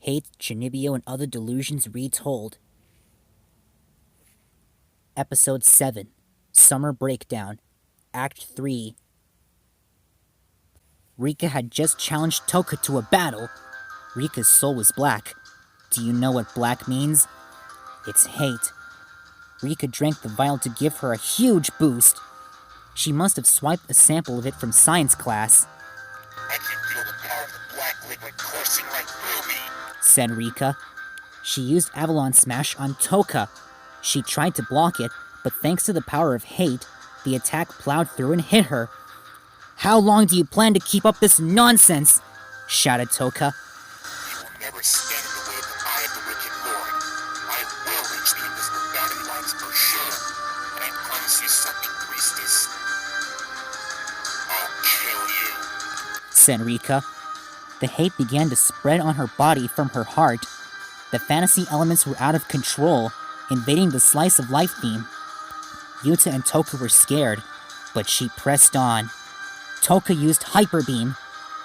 Hate, Chunibyo, and Other Delusions Retold. Episode 7, Summer Breakdown, Act 3. Rikka had just challenged Tōka to a battle. Rikka's soul was black. Do you know what black means? It's hate. Rikka drank the vial to give her a huge boost. She must have swiped a sample of it from science class. I can feel the power of the black liquid coursing right through me, said Rikka. She used Avalon Smash on Tōka. She tried to block it, but thanks to the power of hate, the attack plowed through and hit her. How long do you plan to keep up this nonsense? Shouted Tōka. You will never stand in the way of the eye of the wicked lord. I will reach the invisible boundary lines for sure, and I promise you something, priestess. I'll kill you, said Rikka. The hate began to spread on her body from her heart. The fantasy elements were out of control, invading the slice of life theme. Yuta and Tōka were scared, but she pressed on. Tōka used Hyper Beam,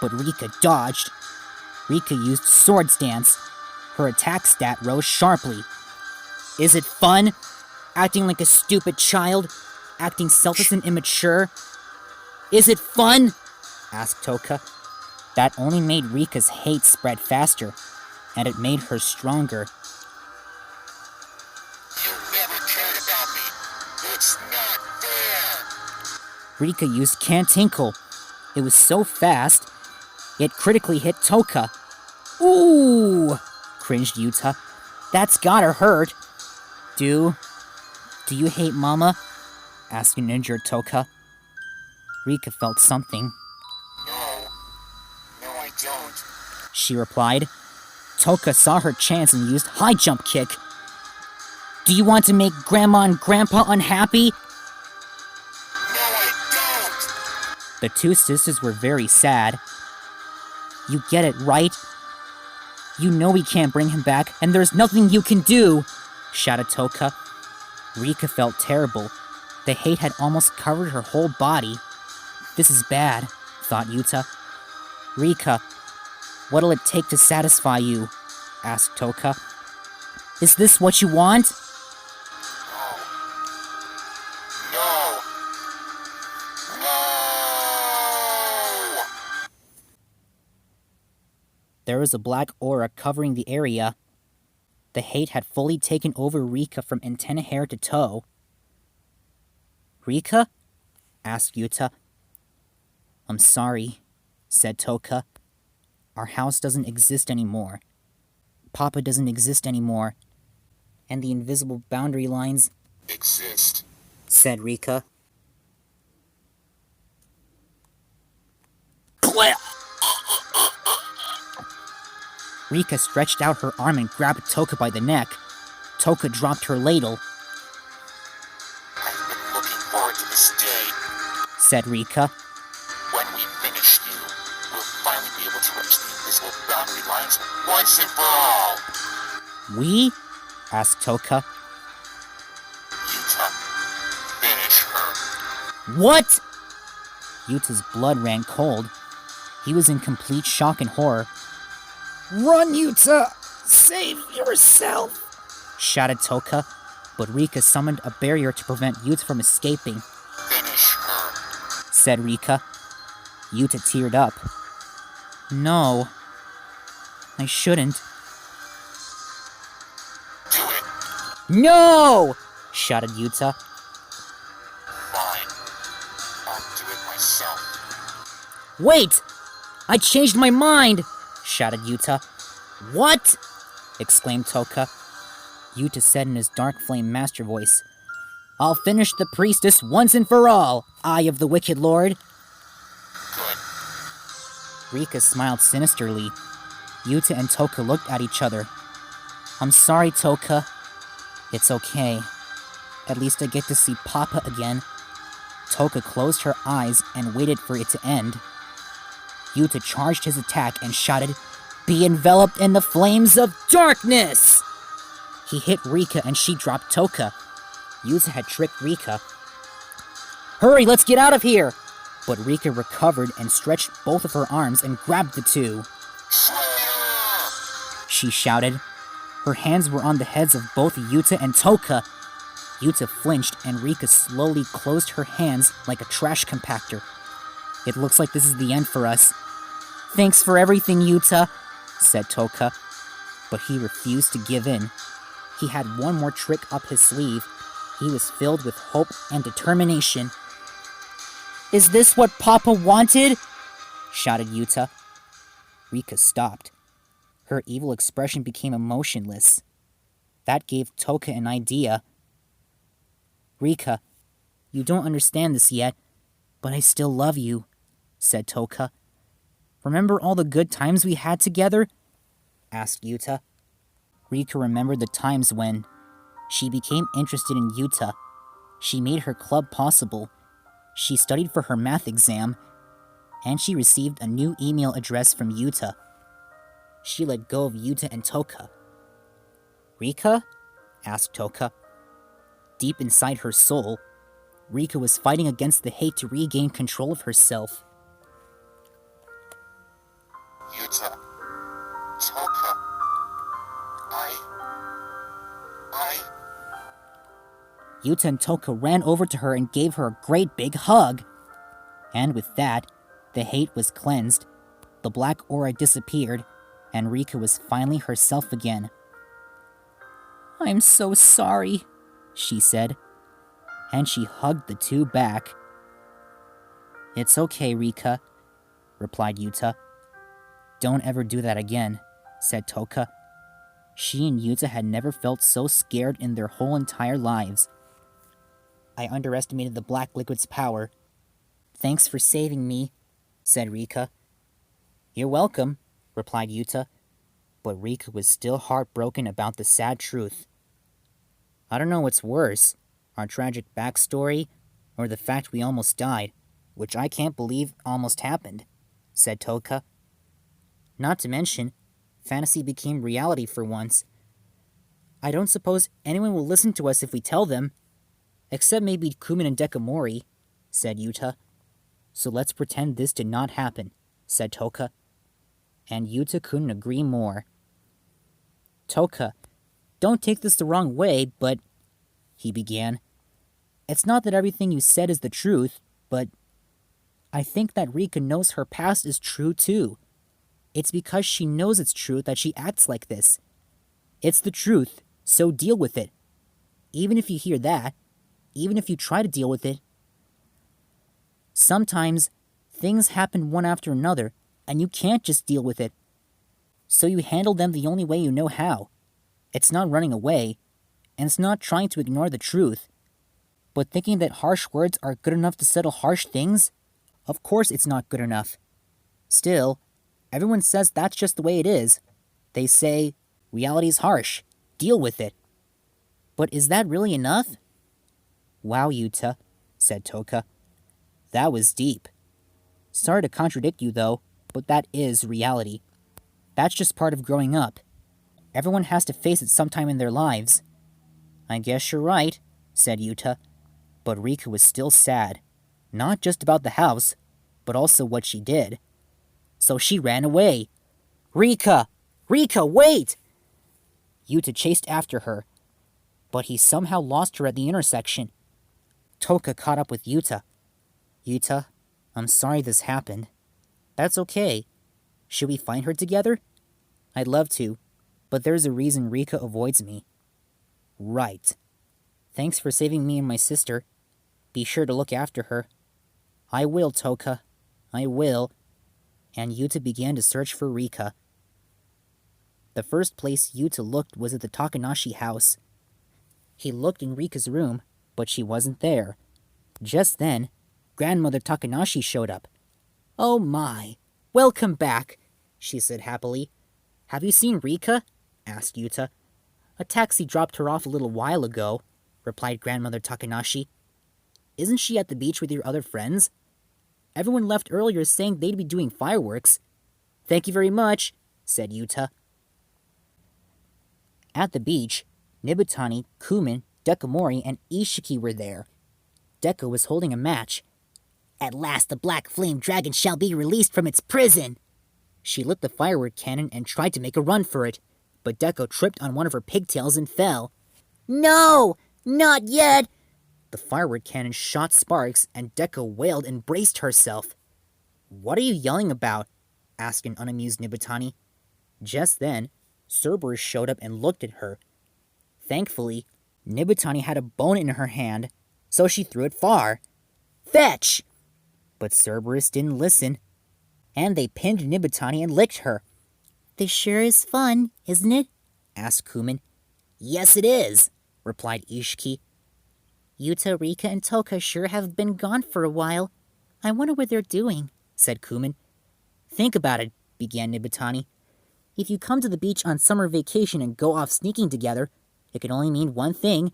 but Rikka dodged. Rikka used Swords Dance. Her attack stat rose sharply. Is it fun? Acting like a stupid child? Acting selfish and immature? Is it fun? Asked Tōka. That only made Rikka's hate spread faster, and it made her stronger. You never cared about me. It's not fair. Rikka used Cantinkle. It was so fast, it critically hit Tōka. Ooh! Cringed Yuta. That's gotta hurt. Do you hate Mama? Asked an injured Tōka. Rikka felt something. No, I don't. She replied. Tōka saw her chance and used High Jump Kick. Do you want to make Grandma and Grandpa unhappy? No, I don't. The two sisters were very sad. You get it, right? You know we can't bring him back, and there's nothing you can do, shouted Tōka. Rikka felt terrible. The hate had almost covered her whole body. This is bad, thought Yuta. Rikka, what'll it take to satisfy you? Asked Tōka. Is this what you want? No! There was a black aura covering the area. The hate had fully taken over Rikka from antenna hair to toe. Rikka? Asked Yuta. I'm sorry, said Tōka. Our house doesn't exist anymore. Papa doesn't exist anymore. And the invisible boundary lines exist, said Rikka. Rikka stretched out her arm and grabbed Tōka by the neck. Tōka dropped her ladle. I've been looking forward to this day, said Rikka. When we finish you, we'll finally be able to reach the invisible boundary lines once and for all. We? Asked Tōka. Yuta, finish her. What? Yuta's blood ran cold. He was in complete shock and horror. Run, Yuta! Save yourself! Shouted Tōka, but Rikka summoned a barrier to prevent Yuta from escaping. Finish her, said Rikka. Yuta teared up. No. I shouldn't. do it. No! Shouted Yuta. Fine. I'll do it myself. Wait! I changed my mind! Shouted Yuta. What? Exclaimed Tōka. Yuta said in his dark flame master voice, I'll finish the priestess once and for all, Eye of the Wicked Lord. Good. Rikka smiled sinisterly. Yuta and Tōka looked at each other. I'm sorry, Tōka. It's okay. At least I get to see Papa again. Tōka closed her eyes and waited for it to end. Yuta charged his attack and shouted, Be enveloped in the flames of darkness! He hit Rikka and she dropped Tōka. Yuta had tricked Rikka. Hurry, let's get out of here! But Rikka recovered and stretched both of her arms and grabbed the two. she shouted. Her hands were on the heads of both Yuta and Tōka. Yuta flinched, and Rikka slowly closed her hands like a trash compactor. It looks like this is the end for us. Thanks for everything, Yuta, said Tōka. But he refused to give in. He had one more trick up his sleeve. He was filled with hope and determination. Is this what Papa wanted? Shouted Yuta. Rikka stopped. Her evil expression became emotionless. That gave Tōka an idea. Rikka, you don't understand this yet, but I still love you, said Tōka. Remember all the good times we had together? Asked Yuta. Rikka remembered the times when she became interested in Yuta. She made her club possible. She studied for her math exam, and she received a new email address from Yuta. She let go of Yuta and Tōka. Rikka? Asked Tōka. Deep inside her soul, Rikka was fighting against the hate to regain control of herself. Yuta. Tōka. Yuta and Tōka ran over to her and gave her a great big hug. And with that, the hate was cleansed, the black aura disappeared, and Rikka was finally herself again. I'm so sorry, she said, and she hugged the two back. It's okay, Rikka, replied Yuta. Don't ever do that again, said Tōka. She and Yuta had never felt so scared in their whole entire lives. I underestimated the black liquid's power. Thanks for saving me, said Rikka. You're welcome, replied Yuta, but Rikka was still heartbroken about the sad truth. I don't know what's worse, our tragic backstory, or the fact we almost died, which I can't believe almost happened, said Tōka. Not to mention, fantasy became reality for once. I don't suppose anyone will listen to us if we tell them. Except maybe Kumin and Dekamori, said Yuta. So let's pretend this did not happen, said Tōka. And Yuta couldn't agree more. Tōka, don't take this the wrong way, but... he began. It's not that everything you said is the truth, but... I think that Rikka knows her past is true too. It's because she knows it's true that she acts like this. It's the truth, so deal with it. Even if you hear that, even if you try to deal with it. Sometimes, things happen one after another, and you can't just deal with it. So you handle them the only way you know how. It's not running away, and it's not trying to ignore the truth. But thinking that harsh words are good enough to settle harsh things? Of course it's not good enough. Still, everyone says that's just the way it is. They say, reality's harsh, deal with it. But is that really enough? Wow, Yuta, said Tōka. That was deep. Sorry to contradict you, though, but that is reality. That's just part of growing up. Everyone has to face it sometime in their lives. I guess you're right, said Yuta. But Rikka was still sad. Not just about the house, but also what she did. So she ran away. Rikka! Rikka, wait! Yuta chased after her, but he somehow lost her at the intersection. Tōka caught up with Yuta. Yuta, I'm sorry this happened. That's okay. Should we find her together? I'd love to, but there's a reason Rikka avoids me. Right. Thanks for saving me and my sister. Be sure to look after her. I will, Tōka. I will. And Yuta began to search for Rikka. The first place Yuta looked was at the Takanashi house. He looked in Rikka's room, but she wasn't there. Just then, Grandmother Takanashi showed up. Oh my, welcome back, she said happily. Have you seen Rikka? Asked Yuta. A taxi dropped her off a little while ago, replied Grandmother Takanashi. Isn't she at the beach with your other friends? Everyone left earlier saying they'd be doing fireworks. Thank you very much, said Yuta. At the beach, Nibutani, Kumin, Dekamori, and Ishiki were there. Deka was holding a match. At last the black flame dragon shall be released from its prison! She lit the firework cannon and tried to make a run for it, but Deko tripped on one of her pigtails and fell. No! Not yet! The firework cannon shot sparks, and Deko wailed and braced herself. What are you yelling about? Asked an unamused Nibatani. Just then, Cerberus showed up and looked at her. Thankfully, Nibatani had a bone in her hand, so she threw it far. Fetch! But Cerberus didn't listen, and they pinned Nibatani and licked her. This sure is fun, isn't it? Asked Kumin. Yes, it is, replied Ishiki. Yuta, Rikka, and Tōka sure have been gone for a while. I wonder what they're doing, said Kumin. Think about it, began Nibatani. If you come to the beach on summer vacation and go off sneaking together, it can only mean one thing.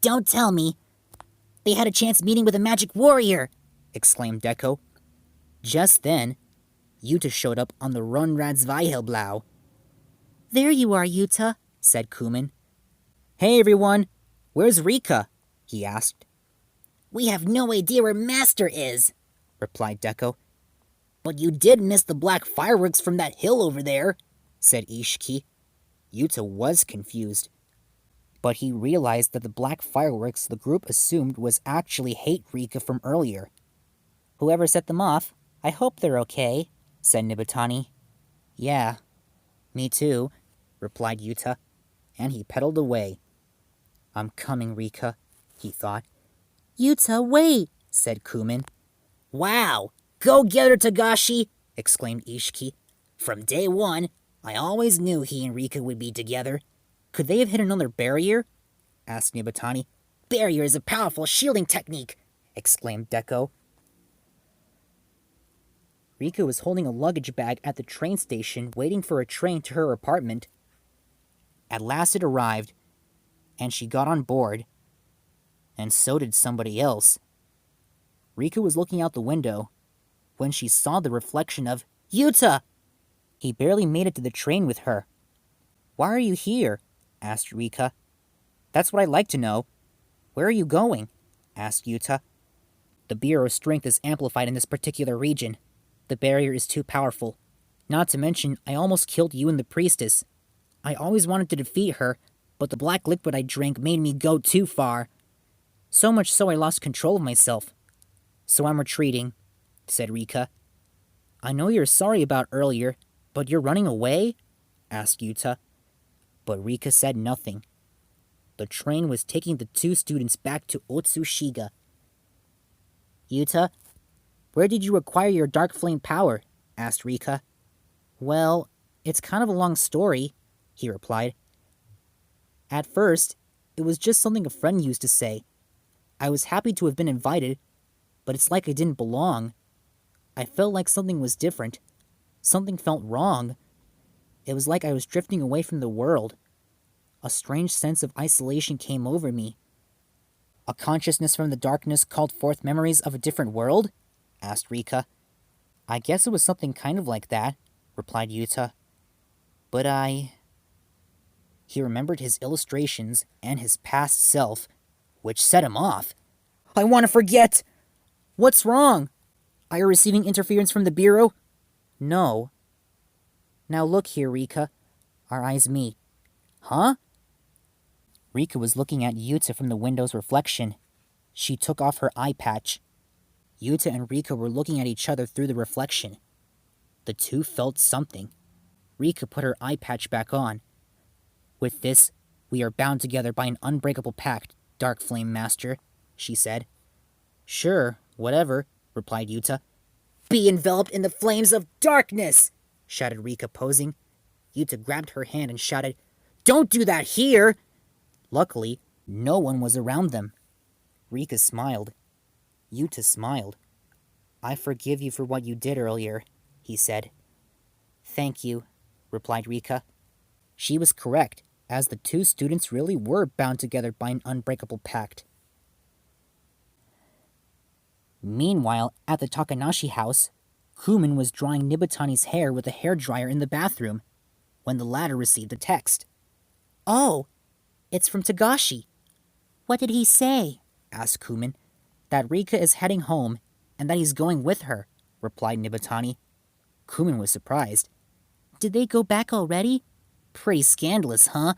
Don't tell me! They had a chance meeting with a magic warrior! Exclaimed Deko. Just then, Yuta showed up on the Runrad's Vial. There you are, Yuta, said Kumin. Hey everyone, where's Rikka? He asked. We have no idea where Master is, replied Deko. But you did miss the black fireworks from that hill over there, said Ishiki. Yuta was confused, but he realized that the black fireworks the group assumed was actually Hate Rikka from earlier. Whoever set them off, I hope they're okay, said Nibatani. Yeah, me too, replied Yuta, and he pedaled away. I'm coming, Rikka, he thought. Yuta, wait, said Kumin. Wow, go get her, Togashi, exclaimed Ishiki. From day one, I always knew he and Rikka would be together. Could they have hit another barrier? Asked Nibatani. Barrier is a powerful shielding technique, exclaimed Deko. Rikka was holding a luggage bag at the train station waiting for a train to her apartment. At last it arrived, and she got on board. And so did somebody else. Rikka was looking out the window when she saw the reflection of Yuta! He barely made it to the train with her. Why are you here? Asked Rikka. That's what I'd like to know. Where are you going? Asked Yuta. The Bureau's strength is amplified in this particular region. The barrier is too powerful. Not to mention, I almost killed you and the priestess. I always wanted to defeat her, but the black liquid I drank made me go too far. So much so I lost control of myself. So I'm retreating, said Rikka. I know you're sorry about earlier, but you're running away? Asked Yuta. But Rikka said nothing. The train was taking the two students back to Otsushiga. Yuta, where did you acquire your dark flame power? Asked Rikka. Well, it's kind of a long story, he replied. At first, it was just something a friend used to say. I was happy to have been invited, but it's like I didn't belong. I felt like something was different. Something felt wrong. It was like I was drifting away from the world. A strange sense of isolation came over me. A consciousness from the darkness called forth memories of a different world? Asked Rikka. I guess it was something kind of like that, replied Yuta. But He remembered his illustrations and his past self, which set him off. I want to forget! What's wrong? Are you receiving interference from the Bureau? No. Now look here, Rikka. Our eyes meet. Huh? Rikka was looking at Yuta from the window's reflection. She took off her eye patch. Yuta and Rikka were looking at each other through the reflection. The two felt something. Rikka put her eye patch back on. With this, we are bound together by an unbreakable pact, Dark Flame Master, she said. Sure, whatever, replied Yuta. Be enveloped in the flames of darkness, shouted Rikka, posing. Yuta grabbed her hand and shouted, Don't do that here! Luckily, no one was around them. Rikka smiled. Yuta smiled. I forgive you for what you did earlier, he said. Thank you, replied Rikka. She was correct, as the two students really were bound together by an unbreakable pact. Meanwhile, at the Takanashi house, Kumin was drying Nibatani's hair with a hairdryer in the bathroom, when the latter received a text. Oh, it's from Togashi. What did he say? Asked Kumin. That Rikka is heading home, and that he's going with her, replied Nibatani. Kumin was surprised. Did they go back already? Pretty scandalous, huh?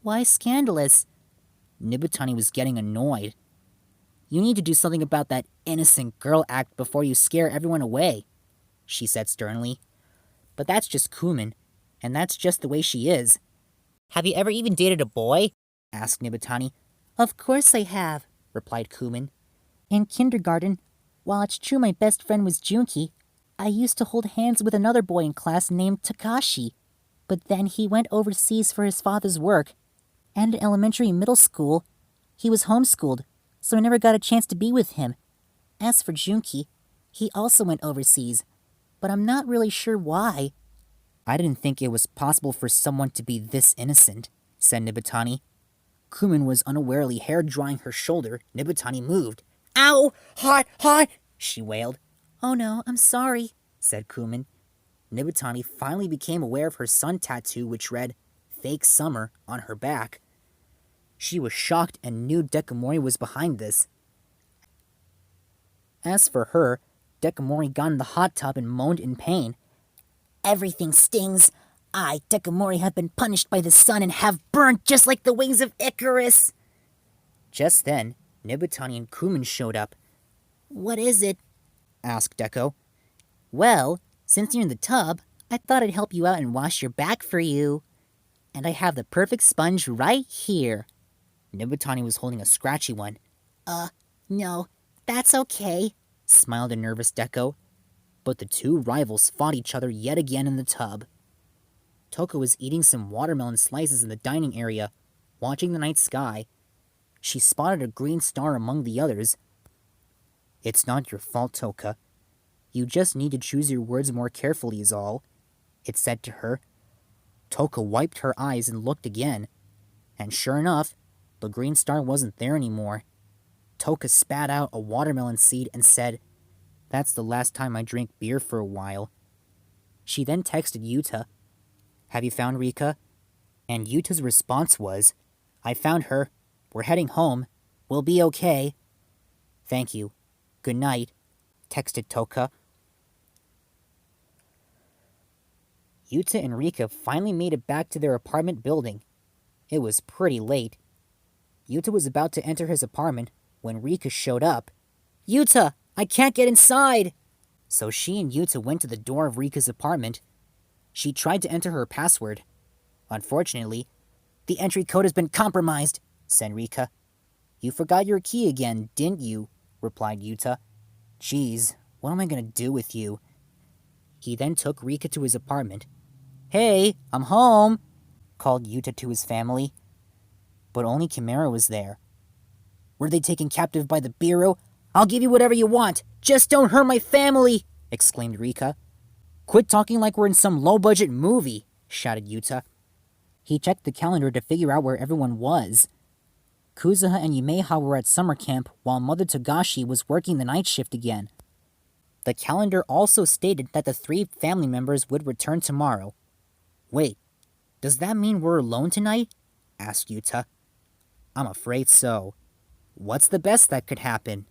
Why scandalous? Nibutani was getting annoyed. You need to do something about that innocent girl act before you scare everyone away, she said sternly. But that's just Kumin, and that's just the way she is. Have you ever even dated a boy? Asked Nibutani. Of course I have, replied Kumin. In kindergarten, while it's true my best friend was Junki, I used to hold hands with another boy in class named Takashi. But then he went overseas for his father's work. And in elementary and middle school, he was homeschooled, so I never got a chance to be with him. As for Junki, he also went overseas, but I'm not really sure why. I didn't think it was possible for someone to be this innocent, said Nibutani. Kumin was unawarely hair-drying her shoulder. Nibutani moved. Ow! Hot! Hot! She wailed. Oh no, I'm sorry, said Kumin. Nibutani finally became aware of her sun tattoo, which read, Fake Summer, on her back. She was shocked and knew Dekamori was behind this. As for her, Dekamori got in the hot tub and moaned in pain. Everything stings. I, Dekamori, have been punished by the sun and have burnt just like the wings of Icarus. Just then, Nibutani and Kumin showed up. What is it? Asked Deko. Well, since you're in the tub, I thought I'd help you out and wash your back for you. And I have the perfect sponge right here. Nibutani was holding a scratchy one. No, that's okay, smiled a nervous Deko. But the two rivals fought each other yet again in the tub. Tōka was eating some watermelon slices in the dining area, watching the night sky. She spotted a green star among the others. It's not your fault, Tōka. You just need to choose your words more carefully is all, it said to her. Tōka wiped her eyes and looked again. And sure enough, the green star wasn't there anymore. Tōka spat out a watermelon seed and said, That's the last time I drink beer for a while. She then texted Yuta, Have you found Rikka? And Yuta's response was, I found her. We're heading home. We'll be okay. Thank you. Good night, texted Tōka. Yuta and Rikka finally made it back to their apartment building. It was pretty late. Yuta was about to enter his apartment when Rikka showed up. Yuta, I can't get inside! So she and Yuta went to the door of Rikka's apartment. She tried to enter her password. Unfortunately, the entry code has been compromised, said Rikka. You forgot your key again, didn't you? Replied Yuta. Geez, what am I gonna do with you? He then took Rikka to his apartment. Hey, I'm home, called Yuta to his family. But only Chimera was there. Were they taken captive by the Bureau? I'll give you whatever you want. Just don't hurt my family, exclaimed Rikka. Quit talking like we're in some low-budget movie, shouted Yuta. He checked the calendar to figure out where everyone was. Kuzuha and Yumeha were at summer camp while Mother Togashi was working the night shift again. The calendar also stated that the 3 family members would return tomorrow. Wait, does that mean we're alone tonight? Asked Yuta. I'm afraid so. What's the best that could happen?